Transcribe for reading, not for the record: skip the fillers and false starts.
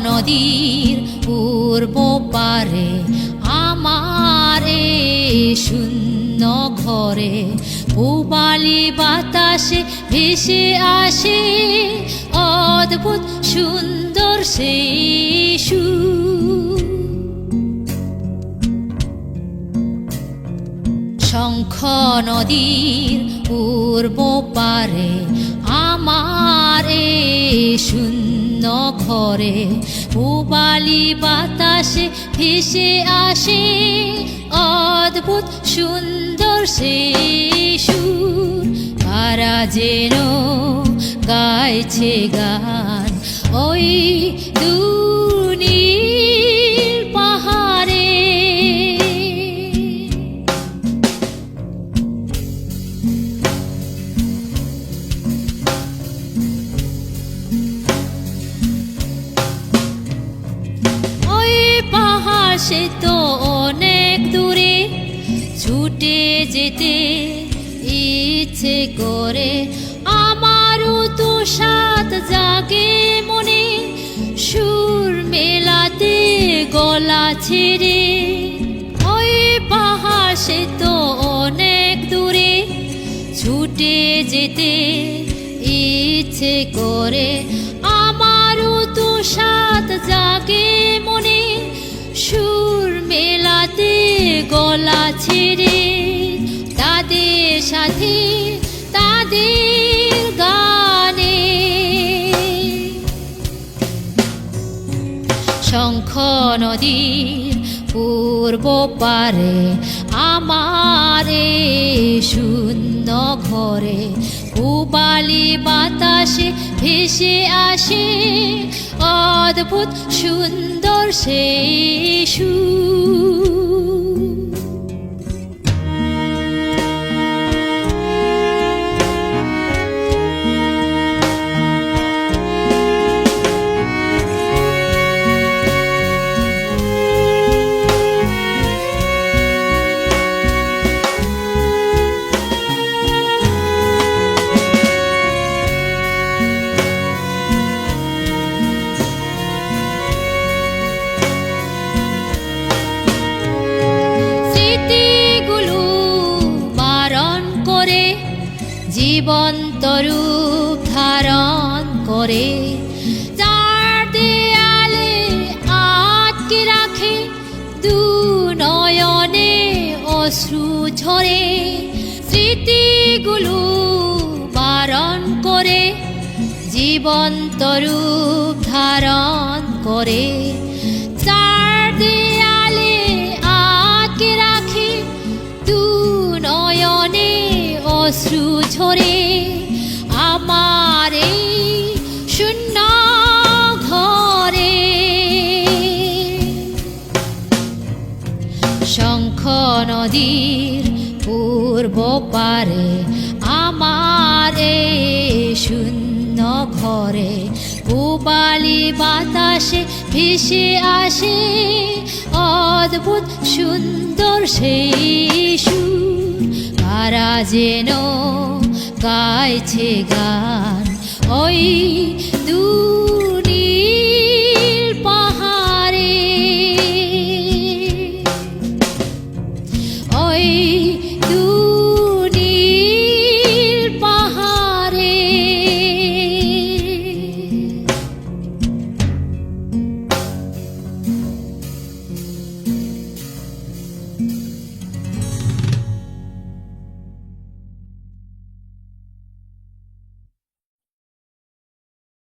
নদীর পূর্ব পারে আমারে শূন্য ঘরে পূবালি বাতাসে ভেসে আসে অদ্ভুত সুন্দর সেই সুর। শঙ্খ নদীর পূর্ব পারে আমারে শূন্য ঘরে পূবালি বাতাসে ভেসে আসে অদ্ভুত সুন্দর সেই সুর। কারা যেন গাইছে গান ওই দুনীল পাহাড়ে। সে তো অনেক দূরে ছুটে যেতে ইচ্ছে করে আমারও তো সাত জাগে মনে সুর মেলাতে গলা ছেড়ে। ওই পাহাড় সে তো অনেক দূরে ছুটে যেতে ইচ্ছে করে আমারও তো সাত জাগে মনে সুর মেলাতে গলা ছেড়ে। তাদের সাথে তাদের গানে শঙ্খ নদীর পূর্ব পারে আমারে শূন্য ঘরে পূবালি বাতাসে ভেসে আসে অদ্ভুত সুন্দর সেই সুর। জীবন্ত রূপ ধারণ করে চার দেয়ালে আটকে রাখে দু নয়নে অশ্রু ঝরে। স্মৃতিগুলো বারণ করে জীবন্ত রূপ ধারণ করে চার দেয়ালে আটকে রাখে দু নয়নে অশ্রু ঝরে। আমার এই শূন্য ঘরে শঙ্খ নদীর পূর্ব পারে আমার এই শূন্য ঘরে পূবালি বাতাসে ভেসে আসে অদ্ভুত সুন্দর সেই সুর। কারা যেন গাইছে গান ওই